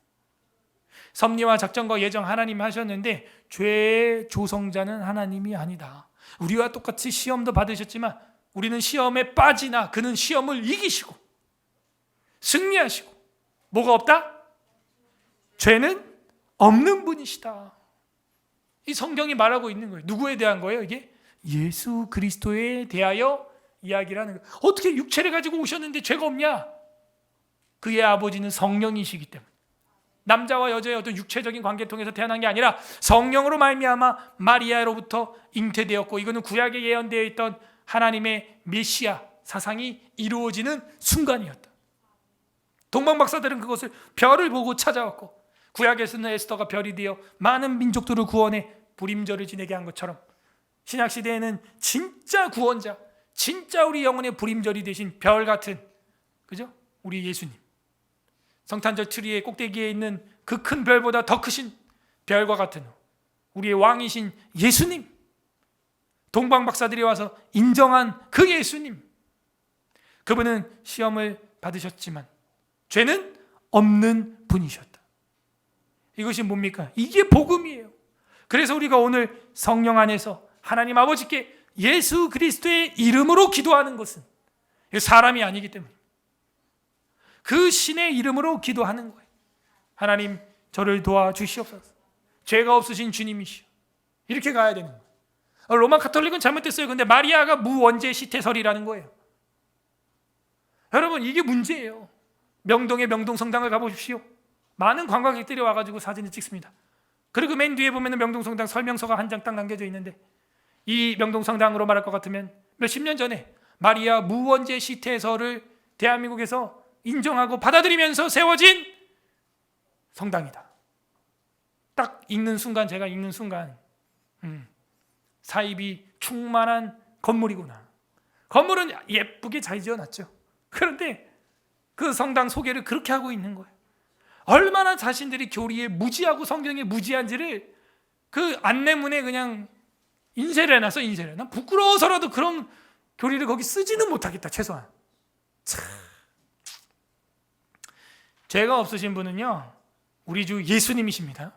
섭리와 작정과 예정 하나님이 하셨는데 죄의 조성자는 하나님이 아니다. 우리와 똑같이 시험도 받으셨지만 우리는 시험에 빠지나 그는 시험을 이기시고 승리하시고 뭐가 없다? 죄는 없는 분이시다. 이 성경이 말하고 있는 거예요. 누구에 대한 거예요? 이게 예수 그리스도에 대하여 이야기라는 거예요. 어떻게 육체를 가지고 오셨는데 죄가 없냐? 그의 아버지는 성령이시기 때문에, 남자와 여자의 어떤 육체적인 관계를 통해서 태어난 게 아니라 성령으로 말미암아 마리아로부터 잉태되었고, 이거는 구약에 예언되어 있던 하나님의 메시아 사상이 이루어지는 순간이었다. 동방박사들은 그것을 별을 보고 찾아왔고, 구약에서는 에스더가 별이 되어 많은 민족들을 구원해 불임절을 지내게 한 것처럼 신약시대에는 진짜 구원자, 진짜 우리 영혼의 불임절이 되신 별 같은, 그죠? 우리 예수님, 성탄절 트리의 꼭대기에 있는 그 큰 별보다 더 크신 별과 같은 우리의 왕이신 예수님, 동방박사들이 와서 인정한 그 예수님, 그분은 시험을 받으셨지만 죄는 없는 분이셨다. 이것이 뭡니까? 이게 복음이에요. 그래서 우리가 오늘 성령 안에서 하나님 아버지께 예수 그리스도의 이름으로 기도하는 것은 사람이 아니기 때문에 그 신의 이름으로 기도하는 거예요. 하나님, 저를 도와주시옵소서. 죄가 없으신 주님이시오. 이렇게 가야 되는 거예요. 로마 카톨릭은 잘못됐어요. 근데 마리아가 무원죄 시태설이라는 거예요. 여러분, 이게 문제예요. 명동의 명동성당을 가보십시오. 많은 관광객들이 와가지고 사진을 찍습니다. 그리고 맨 뒤에 보면 명동성당 설명서가 한 장 딱 남겨져 있는데, 이 명동성당으로 말할 것 같으면 몇십 년 전에 마리아 무원죄 시태설을 대한민국에서 인정하고 받아들이면서 세워진 성당이다. 딱 읽는 순간, 제가 읽는 순간 사입이 충만한 건물이구나. 건물은 예쁘게 잘 지어놨죠. 그런데 그 성당 소개를 그렇게 하고 있는 거예요. 얼마나 자신들이 교리에 무지하고 성경에 무지한지를 그 안내문에 그냥 인쇄를 해놨어. 인쇄를. 난 부끄러워서라도 그런 교리를 거기 쓰지는 못하겠다, 최소한. 참. 죄가 없으신 분은요, 우리 주 예수님이십니다.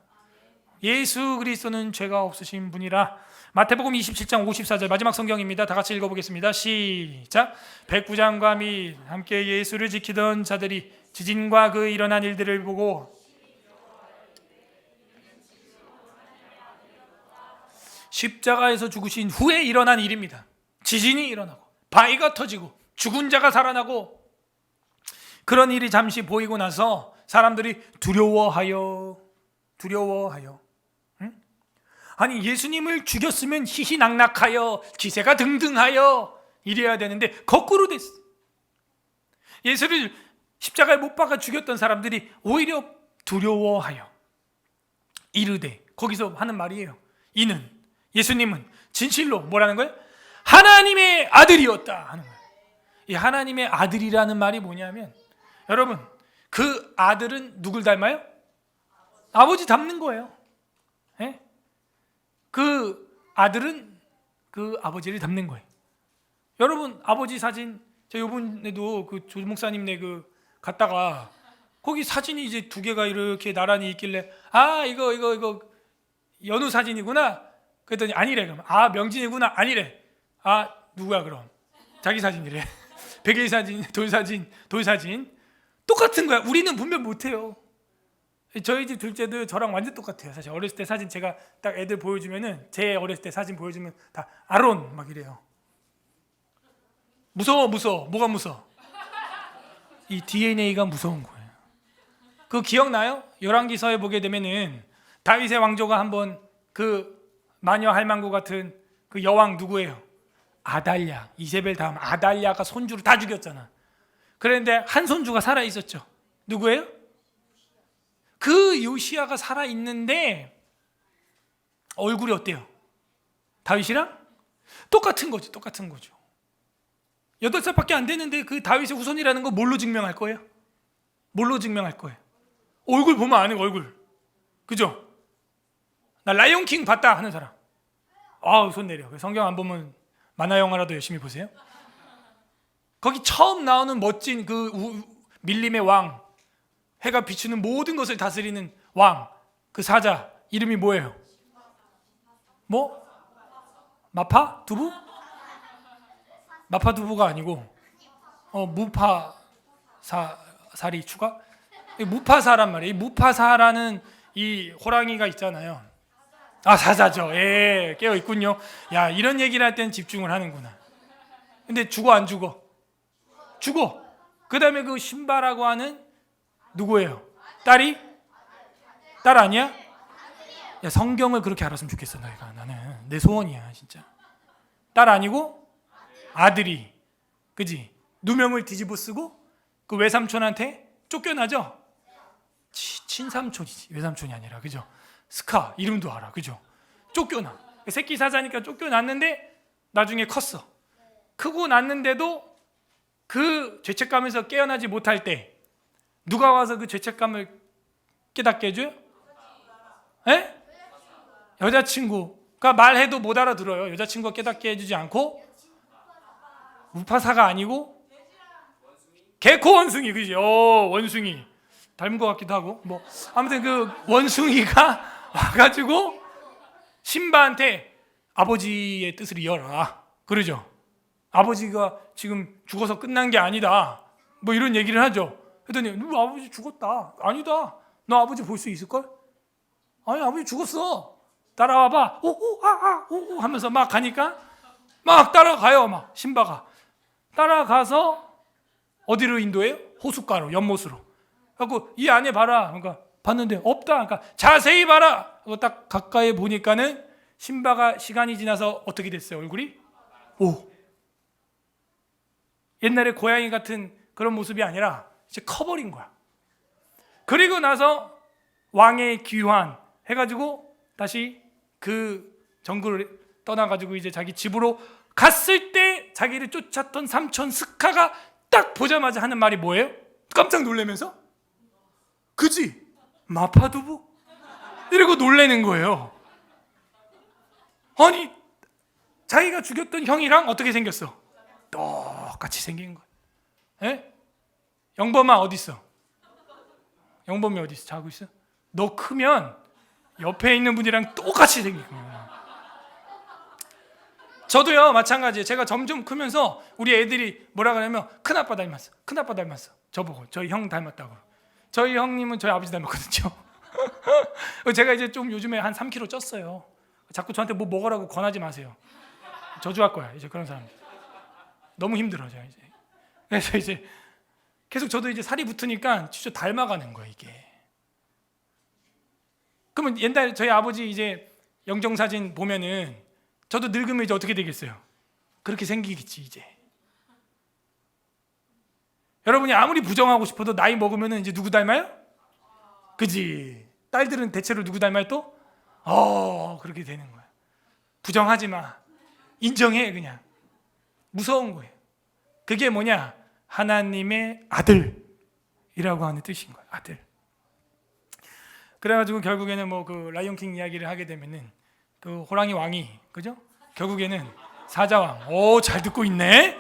예수 그리스도는 죄가 없으신 분이라. 마태복음 27장 54절 마지막 성경입니다. 다 같이 읽어보겠습니다. 시작. 백부장과 및 함께 예수를 지키던 자들이 지진과 그 일어난 일들을 보고 십자가에서 죽으신 후에 일어난 일입니다. 지진이 일어나고 바위가 터지고 죽은 자가 살아나고, 그런 일이 잠시 보이고 나서 사람들이 두려워하여. 아니, 예수님을 죽였으면 희희낙낙하여 기세가 등등하여 이래야 되는데 거꾸로 됐어. 예수를 십자가에 못 박아 죽였던 사람들이 오히려 두려워하여 이르되, 거기서 하는 말이에요. 이는, 예수님은 진실로 뭐라는 거예요? 하나님의 아들이었다 하는 거예요. 이 하나님의 아들이라는 말이 뭐냐면, 여러분, 그 아들은 누굴 닮아요? 아버지 닮는 거예요. 예? 그 아들은 그 아버지를 닮는 거예요. 여러분, 아버지 사진, 제가 이번에도 그 조 목사님네 그 갔다가 거기 사진이 이제 두 개가 이렇게 나란히 있길래, 아, 이거 연우 사진이구나. 그랬더니 아니래. 그럼 명진이구나. 아니래. 누구야 그럼? 자기 사진이래. 백일 사진, 돌 사진 똑같은 거야. 우리는 분별 못해요. 저희 집 둘째도 저랑 완전 똑같아요. 사실 어렸을 때 사진 제가 딱 애들 보여주면은, 제 어렸을 때 사진 보여주면 다 아론 막 이래요. 무서워. 뭐가 무서워? 이 DNA가 무서운 거예요. 그 기억나요? 열왕기서에 보게 되면은 다윗의 왕조가 한번 그 마녀 할망구 같은 그 여왕 누구예요? 아달랴. 이세벨 다음 아달랴가 손주를 다 죽였잖아. 그런데 한 손주가 살아 있었죠. 누구예요? 그 요시야가 살아 있는데 얼굴이 어때요? 다윗이랑 똑같은 거죠. 8살밖에 안 되는데 그 다윗의 후손이라는 거 뭘로 증명할 거예요? 얼굴 보면 아는 얼굴. 그죠? 나 라이온킹 봤다 하는 사람. 손 내려. 성경 안 보면 만화 영화라도 열심히 보세요. 거기 처음 나오는 멋진 그 밀림의 왕, 해가 비추는 모든 것을 다스리는 왕, 그 사자 이름이 뭐예요? 뭐? 마파두부? 마파두부가 아니고 무파사리 추가? 무파사란 말이에요. 이 무파사라는 이 호랑이가 있잖아요. 사자죠. 예, 깨어 있군요. 야, 이런 얘기를 할 때는 집중을 하는구나. 근데 죽어 안 죽어? 죽어. 그 다음에 그 신바라고 하는 누구예요? 딸이? 딸 아니야? 야, 성경을 그렇게 알았으면 좋겠어. 나는 내 소원이야 진짜. 딸 아니고 아들이, 그지? 누명을 뒤집어 쓰고 그 외삼촌한테 쫓겨나죠? 친삼촌이지, 외삼촌이 아니라. 그죠? 스카 이름도 알아. 그죠? 쫓겨나. 새끼 사자니까 쫓겨났는데 나중에 컸어. 크고 났는데도 그 죄책감에서 깨어나지 못할 때 누가 와서 그 죄책감을 깨닫게 해줘요? 에? 여자친구가 말해도 못 알아들어요. 여자친구가 깨닫게 해주지 않고. 무파사가 아니고 개코 원숭이. 그죠? 원숭이 닮은 것 같기도 하고. 뭐 아무튼 그 원숭이가 와가지고 신바한테 아버지의 뜻을 이어라 그러죠. 아버지가 지금 죽어서 끝난 게 아니다, 뭐 이런 얘기를 하죠. 그랬더니 너 아버지 죽었다. 아니다, 너 아버지 볼 수 있을걸? 아니, 아버지 죽었어. 따라와봐. 오오 하면서 막 가니까 막 따라가요. 막 신바가 따라가서 어디로 인도해요? 호숫가로, 연못으로. 그래갖고 이 안에 봐라. 그러니까 봤는데 없다. 그러니까 자세히 봐라. 그거 딱 가까이 보니까는 신바가 시간이 지나서 어떻게 됐어요? 얼굴이 옛날에 고양이 같은 그런 모습이 아니라 이제 커버린 거야. 그리고 나서 왕의 귀환 해가지고 다시 그 정글을 떠나가지고 이제 자기 집으로 갔을 때 자기를 쫓았던 삼촌 스카가 딱 보자마자 하는 말이 뭐예요? 깜짝 놀라면서 그지? 마파두부? 이러고 놀라는 거예요. 아니 자기가 죽였던 형이랑 어떻게 생겼어? 똑같이 생긴 거야. 에? 영범아 어디 있어? 영범이 어디 있어? 자고 있어? 너 크면 옆에 있는 분이랑 똑같이 생긴 거야. 저도요 마찬가지예요. 제가 점점 크면서 우리 애들이 뭐라 그러냐면 큰아빠 닮았어. 큰아빠 닮았어. 저보고 저희 형 닮았다고. 저희 형님은 저희 아버지 닮았거든요. 제가 이제 좀 요즘에 한 3kg 쪘어요. 자꾸 저한테 뭐 먹으라고 권하지 마세요. 저주할 거야 이제 그런 사람. 너무 힘들어 제가 이제. 그래서 이제 계속 저도 이제 살이 붙으니까 진짜 닮아가는 거야 이게. 그러면 옛날 저희 아버지 이제 영정사진 보면은 저도 늙으면 이제 어떻게 되겠어요? 그렇게 생기겠지 이제. 여러분이 아무리 부정하고 싶어도 나이 먹으면은 이제 누구 닮아요? 그지? 딸들은 대체로 누구 닮아요 또? 그렇게 되는 거야. 부정하지 마. 인정해 그냥. 무서운 거예요. 그게 뭐냐? 하나님의 아들이라고 하는 뜻인 거예요. 아들. 그래가지고 결국에는 뭐 그 라이온킹 이야기를 하게 되면은 그 호랑이 왕이 그죠? 결국에는 사자왕. 잘 듣고 있네.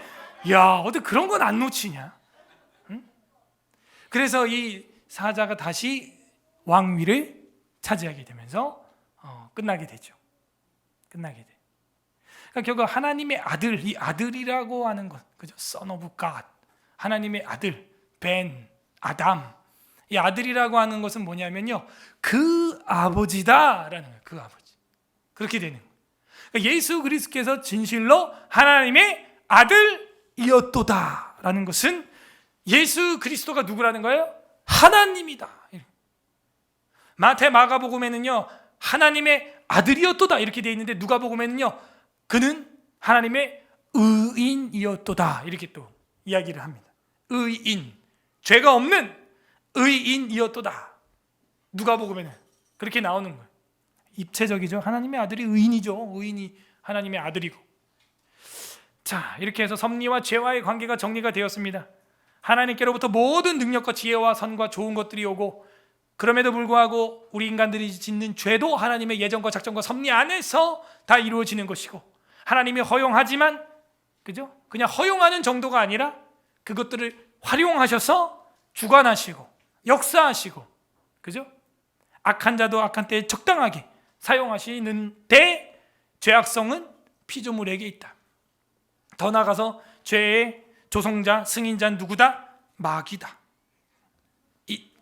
야 어떻게 그런 건 안 놓치냐? 응? 그래서 이 사자가 다시 왕위를 차지하게 되면서 끝나게 되죠. 끝나게 돼. 그러니까 결국 하나님의 아들, 이 아들이라고 하는 것, 그죠? Son of God. 하나님의 아들, 벤, 아담. 이 아들이라고 하는 것은 뭐냐면요, 그 아버지다라는 거예요. 그 아버지. 그렇게 되는 거예요. 그러니까 예수 그리스도께서 진실로 하나님의 아들이었도다라는 것은 예수 그리스도가 누구라는 거예요? 하나님이다. 마태 마가복음에는요 하나님의 아들이었도다 이렇게 되어 있는데 누가복음에는요 그는 하나님의 의인이었도다 이렇게 또 이야기를 합니다. 의인, 죄가 없는 의인이었도다. 누가복음에는 그렇게 나오는 거예요. 입체적이죠. 하나님의 아들이 의인이죠. 의인이 하나님의 아들이고. 자, 이렇게 해서 섭리와 죄와의 관계가 정리가 되었습니다. 하나님께로부터 모든 능력과 지혜와 선과 좋은 것들이 오고, 그럼에도 불구하고 우리 인간들이 짓는 죄도 하나님의 예정과 작정과 섭리 안에서 다 이루어지는 것이고, 하나님이 허용하지만 그죠? 그냥 허용하는 정도가 아니라 그것들을 활용하셔서 주관하시고 역사하시고, 그죠? 악한 자도 악한 때에 적당하게 사용하시는데 죄악성은 피조물에게 있다. 더 나아가서 죄의 조성자, 승인자는 누구다? 마귀다.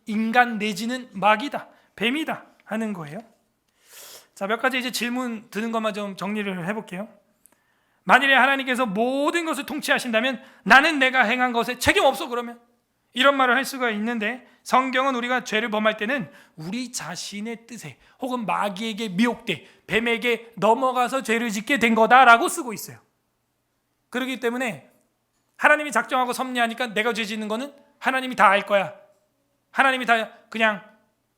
인간 내지는 마귀다, 뱀이다 하는 거예요. 자, 몇 가지 이제 질문 드는 것만 좀 정리를 해볼게요. 만일에 하나님께서 모든 것을 통치하신다면 나는 내가 행한 것에 책임 없어 그러면? 이런 말을 할 수가 있는데, 성경은 우리가 죄를 범할 때는 우리 자신의 뜻에 혹은 마귀에게 미혹돼 뱀에게 넘어가서 죄를 짓게 된 거다라고 쓰고 있어요. 그렇기 때문에 하나님이 작정하고 섭리하니까 내가 죄 짓는 거는 하나님이 다 알 거야, 하나님이 다 그냥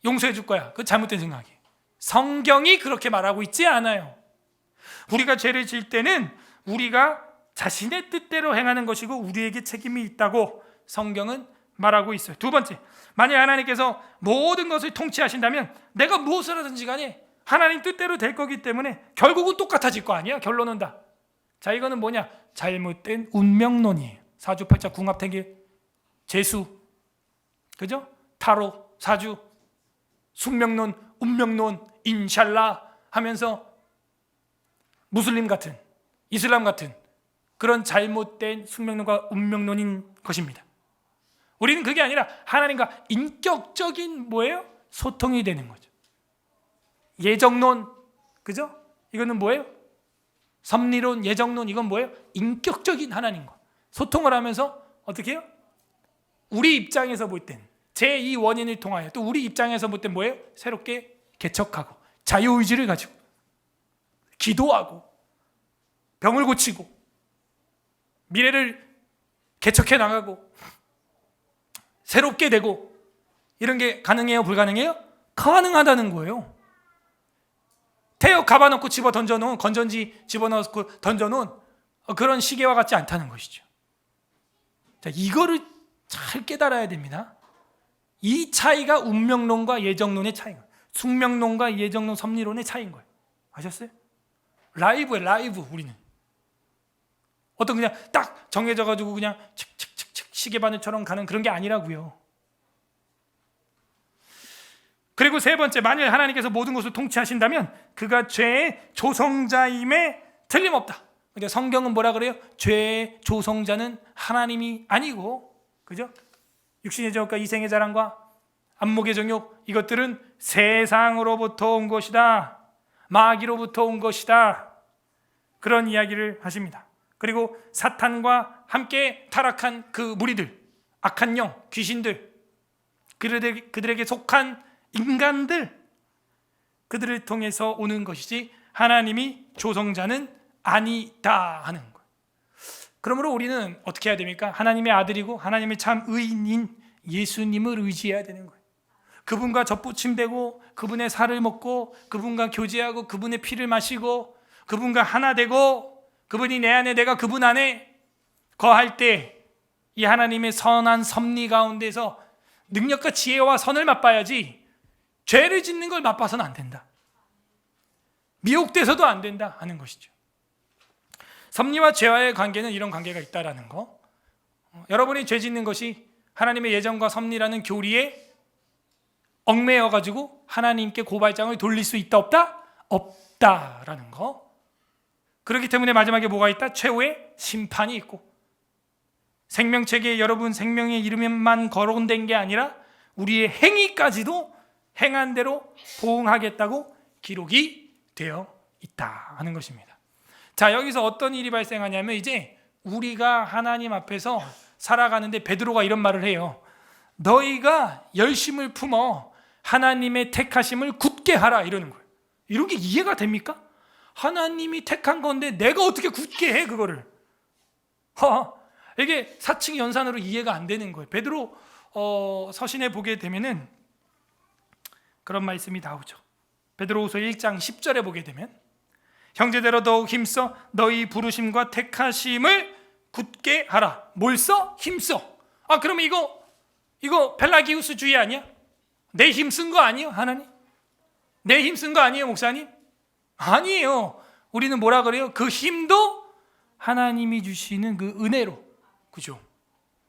용서해 줄 거야. 그건 잘못된 생각이에요. 성경이 그렇게 말하고 있지 않아요. 우리가 죄를 질 때는 우리가 자신의 뜻대로 행하는 것이고 우리에게 책임이 있다고 성경은 말하고 있어요. 두 번째, 만약 하나님께서 모든 것을 통치하신다면 내가 무엇을 하든지 간에 하나님 뜻대로 될 거기 때문에 결국은 똑같아질 거 아니야. 결론은 다. 자, 이거는 뭐냐? 잘못된 운명론이에요. 사주팔자 궁합태계 재수, 그죠? 타로, 사주, 숙명론, 운명론, 인샬라 하면서 무슬림 같은, 이슬람 같은 그런 잘못된 숙명론과 운명론인 것입니다. 우리는 그게 아니라 하나님과 인격적인 뭐예요? 소통이 되는 거죠. 예정론, 그죠? 이거는 뭐예요? 섭리론, 예정론, 이건 뭐예요? 인격적인 하나님과 소통을 하면서 어떻게 해요? 우리 입장에서 볼 땐 제2 원인을 통하여 또 우리 입장에서 볼 땐 뭐예요? 새롭게 개척하고 자유의지를 가지고 기도하고 병을 고치고 미래를 개척해 나가고 새롭게 되고 이런 게 가능해요? 불가능해요? 가능하다는 거예요. 태엽 가봐놓고 집어 던져놓은 건전지 집어넣고 던져놓은 그런 시계와 같지 않다는 것이죠. 자, 이거를 잘 깨달아야 됩니다. 이 차이가 운명론과 예정론의 차이가, 숙명론과 예정론 섭리론의 차이인 거예요. 아셨어요? 라이브에 라이브. 우리는 어떤 그냥 딱 정해져 가지고 그냥 칙칙칙칙 시계바늘처럼 가는 그런 게 아니라고요. 그리고 세 번째, 만일 하나님께서 모든 것을 통치하신다면 그가 죄의 조성자임에 틀림없다. 근데 성경은 뭐라 그래요? 죄의 조성자는 하나님이 아니고, 그죠? 육신의 정욕과 이생의 자랑과 안목의 정욕, 이것들은 세상으로부터 온 것이다. 마귀로부터 온 것이다. 그런 이야기를 하십니다. 그리고 사탄과 함께 타락한 그 무리들, 악한 영, 귀신들, 그들에게 속한 인간들, 그들을 통해서 오는 것이지 하나님이 조성자는 아니다 하는 거예요. 그러므로 우리는 어떻게 해야 됩니까? 하나님의 아들이고 하나님의 참 의인인 예수님을 의지해야 되는 거예요. 그분과 접붙임되고 그분의 살을 먹고 그분과 교제하고 그분의 피를 마시고 그분과 하나 되고 그분이 내 안에 내가 그분 안에 거할 때 이 하나님의 선한 섭리 가운데서 능력과 지혜와 선을 맛봐야지 죄를 짓는 걸 맛봐서는 안 된다. 미혹돼서도 안 된다 하는 것이죠. 섭리와 죄와의 관계는 이런 관계가 있다라는 거. 여러분이 죄 짓는 것이 하나님의 예정과 섭리라는 교리에 얽매여 가지고 하나님께 고발장을 돌릴 수 있다 없다? 없다라는 거. 그렇기 때문에 마지막에 뭐가 있다? 최후의 심판이 있고, 생명책에 여러분 생명의 이름만 거론된 게 아니라 우리의 행위까지도 행한 대로 보응하겠다고 기록이 되어 있다 하는 것입니다. 자, 여기서 어떤 일이 발생하냐면 이제 우리가 하나님 앞에서 살아가는데 베드로가 이런 말을 해요. 너희가 열심을 품어 하나님의 택하심을 굳게 하라 이러는 거예요. 이런 게 이해가 됩니까? 하나님이 택한 건데 내가 어떻게 굳게 해 그거를? 이게 사측 연산으로 이해가 안 되는 거예요. 베드로 서신에 보게 되면은 그런 말씀이 나오죠. 베드로후서 1장 10절에 보게 되면 형제대로 더욱 힘써 너희 부르심과 택하심을 굳게 하라. 뭘 써? 힘써. 그러면 이거 펠라기우스주의 아니야? 내 힘 쓴 거 아니에요? 하나님? 내 힘 쓴 거 아니에요, 목사님? 아니에요. 우리는 뭐라 그래요? 그 힘도 하나님이 주시는 그 은혜로, 그죠?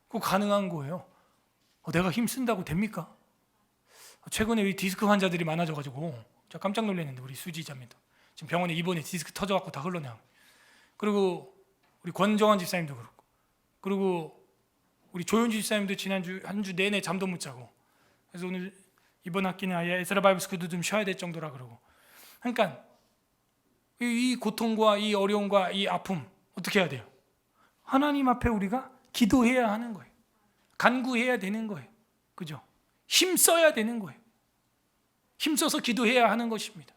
그거 가능한 거예요. 내가 힘 쓴다고 됩니까? 최근에 이 디스크 환자들이 많아져가지고 제가 깜짝 놀랐는데, 우리 수지자매도 지금 병원에 입원해 디스크 터져갖고 다 흘러내요. 그리고 우리 권정환 집사님도 그렇고, 그리고 우리 조윤주 집사님도 지난주 한 주 내내 잠도 못 자고, 그래서 오늘 이번 학기는 아예 에스라 바이블 스쿨도 좀 쉬어야 될 정도라 그러고. 그러니까 이 고통과 이 어려움과 이 아픔 어떻게 해야 돼요? 하나님 앞에 우리가 기도해야 하는 거예요. 간구해야 되는 거예요. 그죠? 힘써야 되는 거예요. 힘써서 기도해야 하는 것입니다.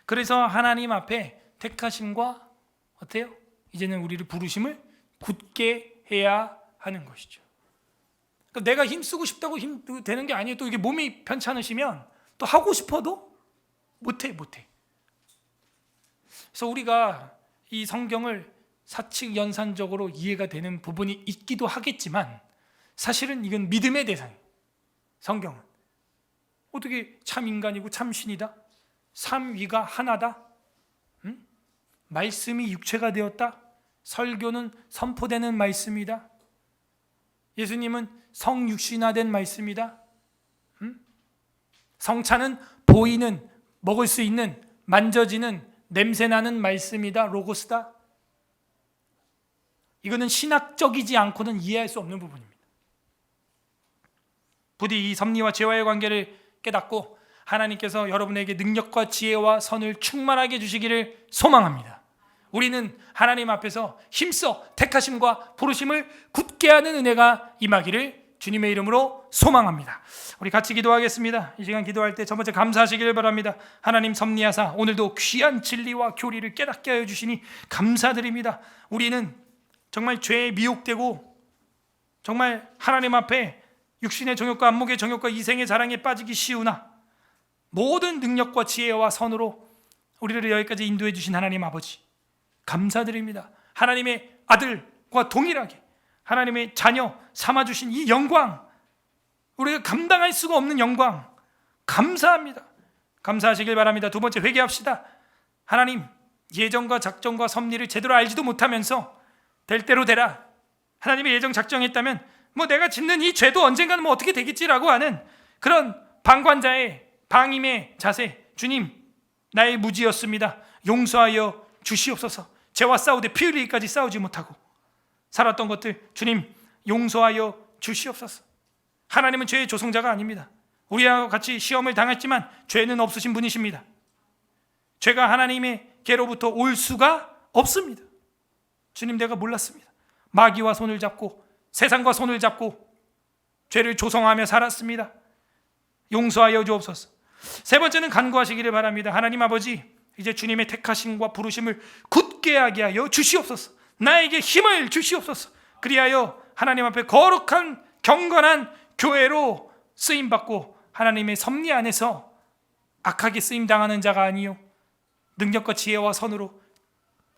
그래서 하나님 앞에 택하심과 어때요? 이제는 우리를 부르심을 굳게 해야 하는 것이죠. 그러니까 내가 힘쓰고 싶다고 힘 되는 게 아니에요. 또 이게 몸이 편찮으시면 또 하고 싶어도 못해. 그래서 우리가 이 성경을 사측 연산적으로 이해가 되는 부분이 있기도 하겠지만 사실은 이건 믿음의 대상이에요. 성경은 어떻게 참 인간이고 참 신이다? 삼위가 하나다? 말씀이 육체가 되었다? 설교는 선포되는 말씀이다? 예수님은 성육신화된 말씀이다? 성찬은 보이는, 먹을 수 있는, 만져지는, 냄새나는 말씀이다? 로고스다? 이거는 신학적이지 않고는 이해할 수 없는 부분입니다. 부디 이 섭리와 죄와의 관계를 깨닫고 하나님께서 여러분에게 능력과 지혜와 선을 충만하게 주시기를 소망합니다. 우리는 하나님 앞에서 힘써 택하심과 부르심을 굳게 하는 은혜가 임하기를 주님의 이름으로 소망합니다. 우리 같이 기도하겠습니다. 이 시간 기도할 때 첫 번째 감사하시기를 바랍니다. 하나님 섭리하사 오늘도 귀한 진리와 교리를 깨닫게 하여 주시니 감사드립니다. 우리는 정말 죄에 미혹되고 정말 하나님 앞에 육신의 정욕과 안목의 정욕과 이생의 자랑에 빠지기 쉬우나 모든 능력과 지혜와 선으로 우리를 여기까지 인도해 주신 하나님 아버지 감사드립니다. 하나님의 아들과 동일하게 하나님의 자녀 삼아주신 이 영광, 우리가 감당할 수가 없는 영광 감사합니다. 감사하시길 바랍니다. 두 번째 회개합시다. 하나님, 예정과 작정과 섭리를 제대로 알지도 못하면서 될 대로 되라, 하나님의 예정 작정했다면 뭐 내가 짓는 이 죄도 언젠가는 뭐 어떻게 되겠지라고 하는 그런 방관자의 방임의 자세, 주님 나의 무지였습니다. 용서하여 주시옵소서. 죄와 싸우되 피 흘리기까지 싸우지 못하고 살았던 것들 주님 용서하여 주시옵소서. 하나님은 죄의 조성자가 아닙니다. 우리와 같이 시험을 당했지만 죄는 없으신 분이십니다. 죄가 하나님의 께로부터 올 수가 없습니다. 주님, 내가 몰랐습니다. 마귀와 손을 잡고 세상과 손을 잡고 죄를 조성하며 살았습니다. 용서하여 주옵소서. 세 번째는 간구하시기를 바랍니다. 하나님 아버지, 이제 주님의 택하심과 부르심을 굳게 하게 하여 주시옵소서. 나에게 힘을 주시옵소서. 그리하여 하나님 앞에 거룩한 경건한 교회로 쓰임받고 하나님의 섭리 안에서 악하게 쓰임당하는 자가 아니요 능력과 지혜와 선으로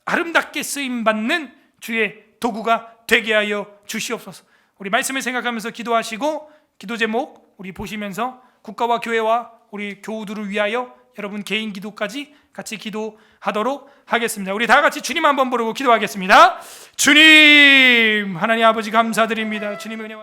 아름답게 쓰임받는 주의 도구가 되게 하여 주시옵소서. 우리 말씀을 생각하면서 기도하시고 기도 제목 우리 보시면서 국가와 교회와 우리 교우들을 위하여 여러분 개인 기도까지 같이 기도하도록 하겠습니다. 우리 다 같이 주님 한번 부르고 기도하겠습니다. 주님, 하나님 아버지 감사드립니다. 주님의 은혜와